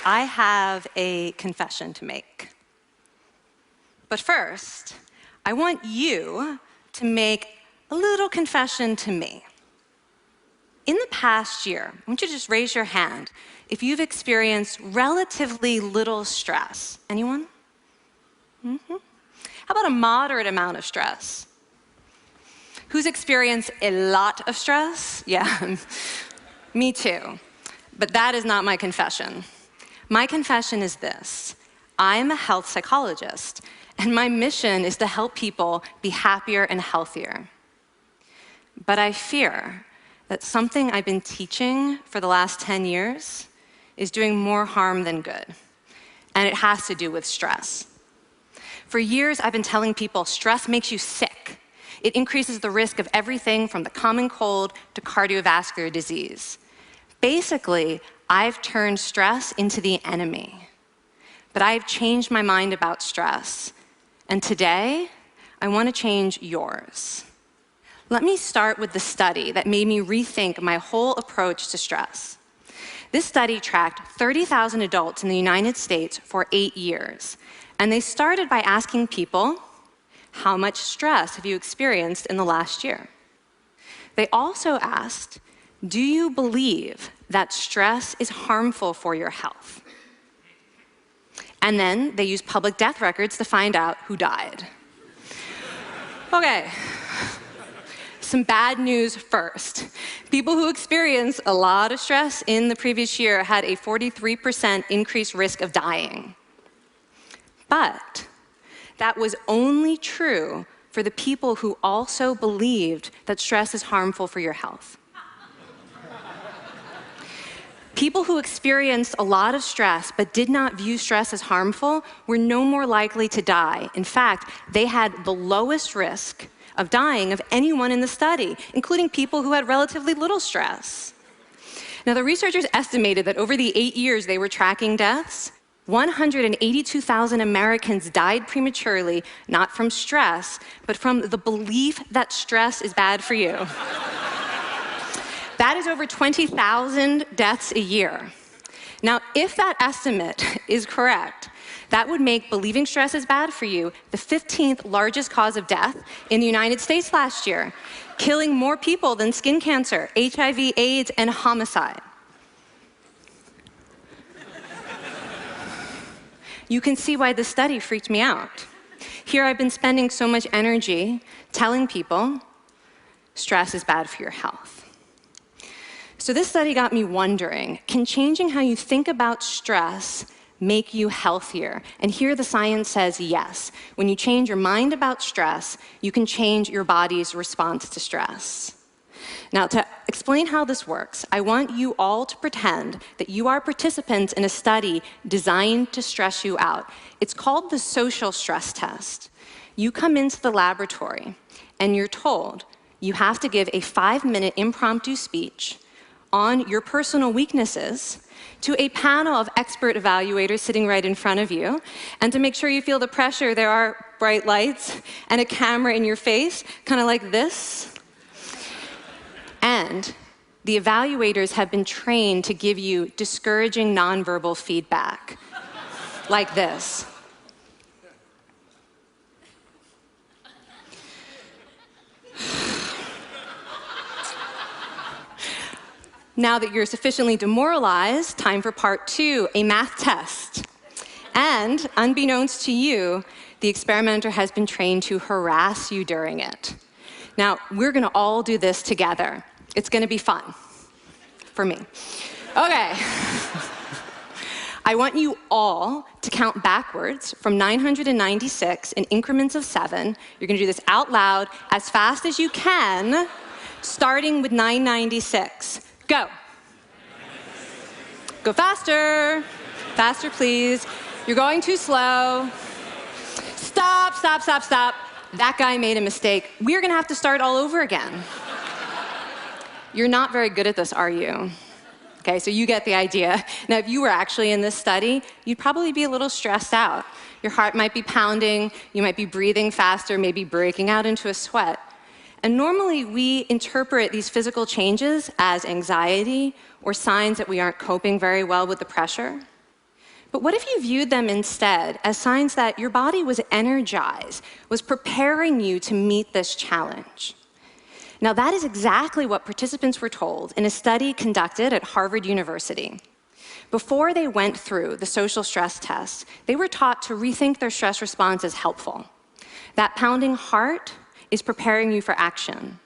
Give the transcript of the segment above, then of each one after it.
I have a confession to make. But first, I want you to make a little confession to me. In the past year, I want you to just raise your hand if you've experienced relatively little stress. Anyone? How about a moderate amount of stress? Who's experienced a lot of stress? Yeah, me too. But that is not my confession. My confession is this: I'm a health psychologist, and my mission is to help people be happier and healthier. But I fear that something I've been teaching for the last 10 years is doing more harm than good, and it has to do with stress. For years, I've been telling people stress makes you sick. It increases the risk of everything from the common cold to cardiovascular disease. Basically, I've turned stress into the enemy. But I've changed my mind about stress, and today, I want to change yours. Let me start with the study that made me rethink my whole approach to stress. This study tracked 30,000 adults in the United States for 8 years, and they started by asking people, how much stress have you experienced in the last year? They also asked, do you believe that stress is harmful for your health? And then they used public death records to find out who died. Okay. Some bad news first. People who experienced a lot of stress in the previous year had a 43% increased risk of dying. But that was only true for the people who also believed that stress is harmful for your health. People who experienced a lot of stress but did not view stress as harmful were no more likely to die. In fact, they had the lowest risk of dying of anyone in the study, including people who had relatively little stress. Now, the researchers estimated that over the 8 years they were tracking deaths, 182,000 Americans died prematurely, not from stress, but from the belief that stress is bad for you. That is over 20,000 deaths a year. Now, if that estimate is correct, that would make believing stress is bad for you the 15th largest cause of death in the United States last year, killing more people than skin cancer, HIV, AIDS, and homicide. You can see why this study freaked me out. Here I've been spending so much energy telling people stress is bad for your health. So this study got me wondering, can changing how you think about stress make you healthier? And here the science says yes. When you change your mind about stress, you can change your body's response to stress. Now, to explain how this works, I want you all to pretend that you are participants in a study designed to stress you out. It's called the social stress test. You come into the laboratory, and you're told you have to give a 5-minute impromptu speech on your personal weaknesses to a panel of expert evaluators sitting right in front of you. And to make sure you feel the pressure, there are bright lights and a camera in your face, kind of like this. And the evaluators have been trained to give you discouraging nonverbal feedback, like this. Now that you're sufficiently demoralized, time for part 2, a math test. And unbeknownst to you, the experimenter has been trained to harass you during it. Now, we're gonna all do this together. It's gonna be fun, for me. Okay. I want you all to count backwards from 996 in increments of 7. You're gonna do this out loud as fast as you can, starting with 996. Go. Go faster. Faster, please. You're going too slow. Stop, stop, stop, stop. That guy made a mistake. We're gonna have to start all over again. You're not very good at this, are you? Okay, so you get the idea. Now, if you were actually in this study, you'd probably be a little stressed out. Your heart might be pounding, you might be breathing faster, maybe breaking out into a sweat. And normally, we interpret these physical changes as anxiety or signs that we aren't coping very well with the pressure. But what if you viewed them instead as signs that your body was energized, was preparing you to meet this challenge? Now, that is exactly what participants were told in a study conducted at Harvard University. Before they went through the social stress test, they were taught to rethink their stress response as helpful. That pounding heart is preparing you for action.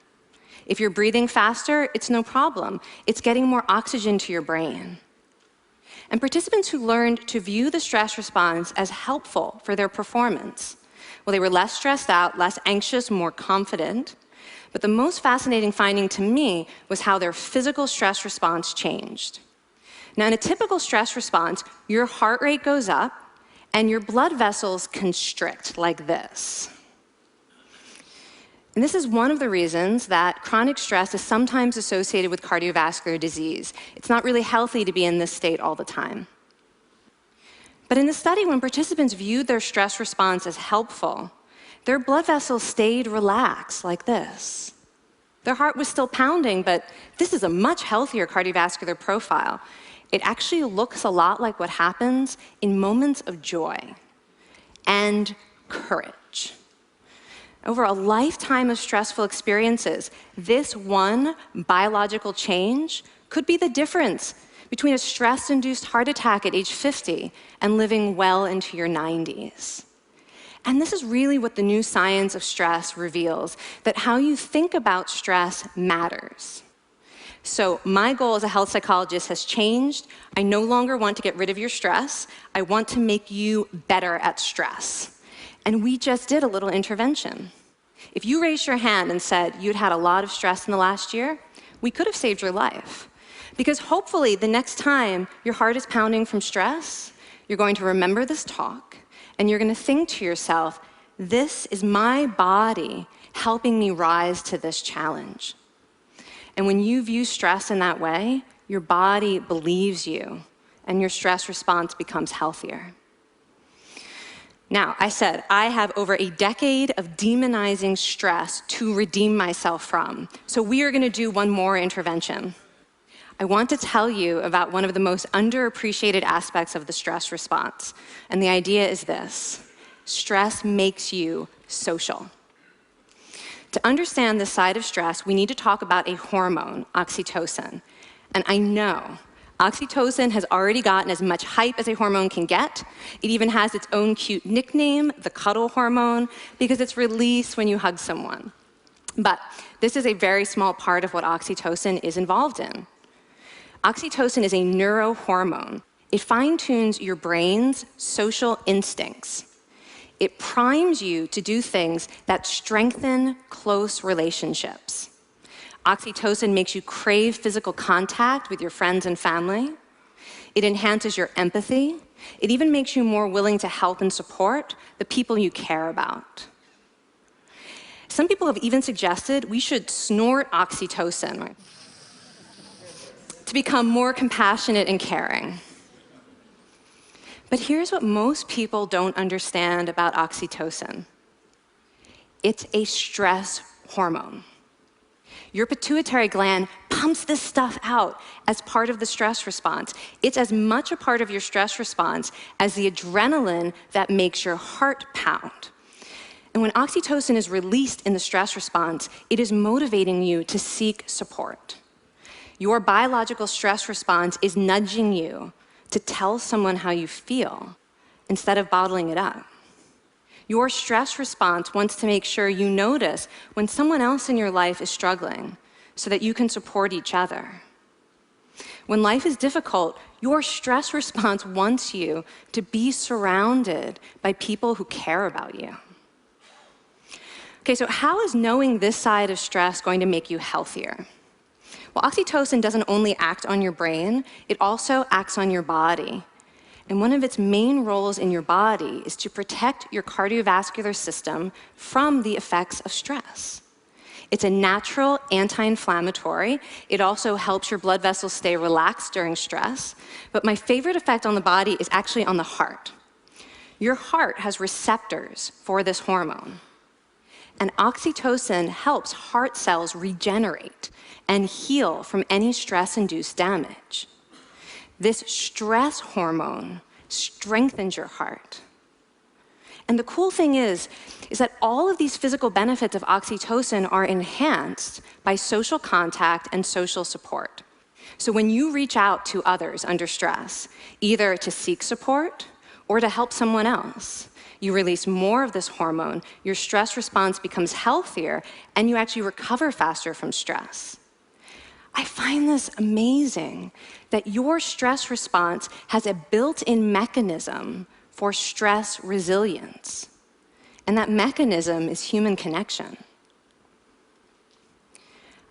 If you're breathing faster, it's no problem. It's getting more oxygen to your brain. And participants who learned to view the stress response as helpful for their performance, well, they were less stressed out, less anxious, more confident. But the most fascinating finding to me was how their physical stress response changed. Now, in a typical stress response, your heart rate goes up and your blood vessels constrict like this. And this is one of the reasons that chronic stress is sometimes associated with cardiovascular disease. It's not really healthy to be in this state all the time. But in the study, when participants viewed their stress response as helpful, their blood vessels stayed relaxed like this. Their heart was still pounding, but this is a much healthier cardiovascular profile. It actually looks a lot like what happens in moments of joy and courage. Over a lifetime of stressful experiences, this one biological change could be the difference between a stress-induced heart attack at age 50 and living well into your 90s. And this is really what the new science of stress reveals, that how you think about stress matters. So my goal as a health psychologist has changed. I no longer want to get rid of your stress. I want to make you better at stress. And we just did a little intervention. If you raised your hand and said you'd had a lot of stress in the last year, we could have saved your life. Because hopefully the next time your heart is pounding from stress, you're going to remember this talk, and you're going to think to yourself, this is my body helping me rise to this challenge. And when you view stress in that way, your body believes you, and your stress response becomes healthier. Now, I said I have over a decade of demonizing stress to redeem myself from. So we are going to do one more intervention. I want to tell you about one of the most underappreciated aspects of the stress response. And the idea is this: stress makes you social. To understand this side of stress, we need to talk about a hormone, oxytocin. And I know oxytocin has already gotten as much hype as a hormone can get. It even has its own cute nickname, the cuddle hormone, because it's released when you hug someone. But this is a very small part of what oxytocin is involved in. Oxytocin is a neurohormone. It fine-tunes your brain's social instincts. It primes you to do things that strengthen close relationships. Oxytocin makes you crave physical contact with your friends and family. It enhances your empathy. It even makes you more willing to help and support the people you care about. Some people have even suggested we should snort oxytocin to become more compassionate and caring. But here's what most people don't understand about oxytocin. It's a stress hormone. Your pituitary gland pumps this stuff out as part of the stress response. It's as much a part of your stress response as the adrenaline that makes your heart pound. And when oxytocin is released in the stress response, it is motivating you to seek support. Your biological stress response is nudging you to tell someone how you feel instead of bottling it up. Your stress response wants to make sure you notice when someone else in your life is struggling so that you can support each other. When life is difficult, your stress response wants you to be surrounded by people who care about you. Okay, so how is knowing this side of stress going to make you healthier? Well, oxytocin doesn't only act on your brain, it also acts on your body. And one of its main roles in your body is to protect your cardiovascular system from the effects of stress. It's a natural anti-inflammatory. It also helps your blood vessels stay relaxed during stress. But my favorite effect on the body is actually on the heart. Your heart has receptors for this hormone. And oxytocin helps heart cells regenerate and heal from any stress-induced damage. This stress hormone strengthens your heart. And the cool thing is that all of these physical benefits of oxytocin are enhanced by social contact and social support. So when you reach out to others under stress, either to seek support or to help someone else, you release more of this hormone, your stress response becomes healthier, and you actually recover faster from stress. I find this amazing that your stress response has a built-in mechanism for stress resilience. And that mechanism is human connection.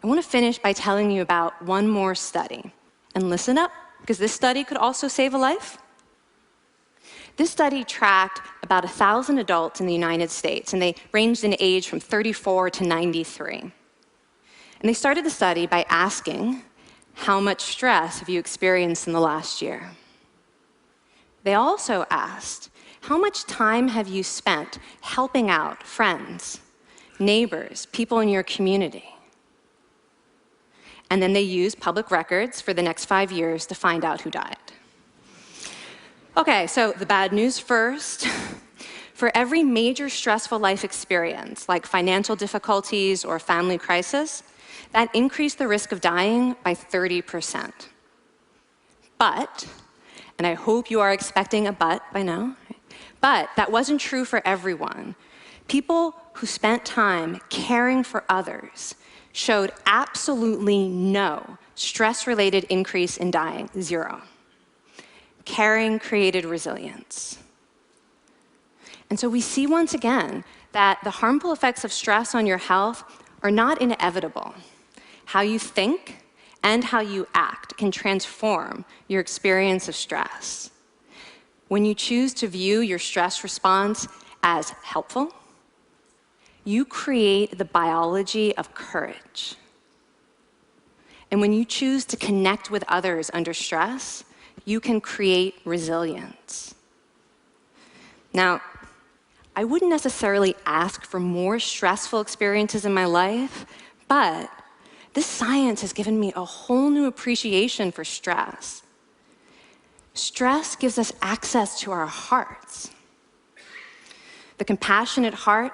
I want to finish by telling you about one more study. And listen up, because this study could also save a life. This study tracked about 1,000 adults in the United States, and they ranged in age from 34 to 93. And they started the study by asking, how much stress have you experienced in the last year? They also asked, how much time have you spent helping out friends, neighbors, people in your community? And then they used public records for the next 5 years to find out who died. Okay, so the bad news first. For every major stressful life experience, like financial difficulties or family crisis, that increased the risk of dying by 30%. But, and I hope you are expecting a but by now, but that wasn't true for everyone. People who spent time caring for others showed absolutely no stress-related increase in dying, 0. Caring created resilience. And so we see once again that the harmful effects of stress on your health are not inevitable. How you think and how you act can transform your experience of stress. When you choose to view your stress response as helpful, you create the biology of courage. And when you choose to connect with others under stress, you can create resilience. Now, I wouldn't necessarily ask for more stressful experiences in my life, but this science has given me a whole new appreciation for stress. Stress gives us access to our hearts. The compassionate heart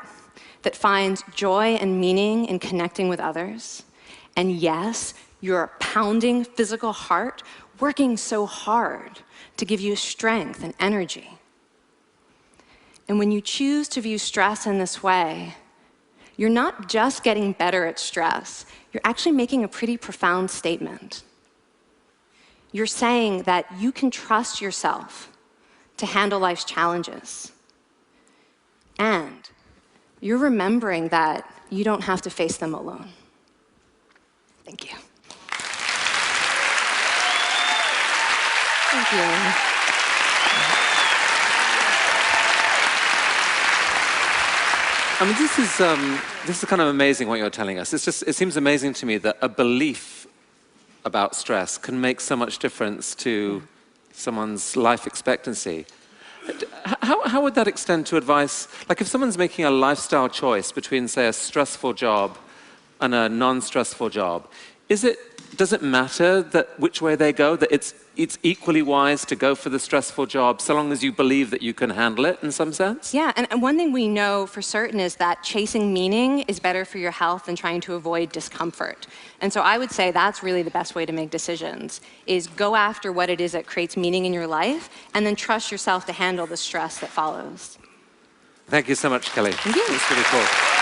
that finds joy and meaning in connecting with others. And yes, your pounding physical heart working so hard to give you strength and energy. And when you choose to view stress in this way, you're not just getting better at stress, you're actually making a pretty profound statement. You're saying that you can trust yourself to handle life's challenges. And you're remembering that you don't have to face them alone. Thank you. Thank you. I mean, this is kind of amazing what you're telling us. It seems amazing to me that a belief about stress can make so much difference to someone's life expectancy. How would that extend to advice? Like if someone's making a lifestyle choice between, say, a stressful job and a non-stressful job, does it matter that which way they go, that it's equally wise to go for the stressful job so long as you believe that you can handle it in some sense? Yeah, and one thing we know for certain is that chasing meaning is better for your health than trying to avoid discomfort. And so I would say that's really the best way to make decisions, is go after what it is that creates meaning in your life, and then trust yourself to handle the stress that follows. Thank you so much, Kelly. Thank you. That's really cool.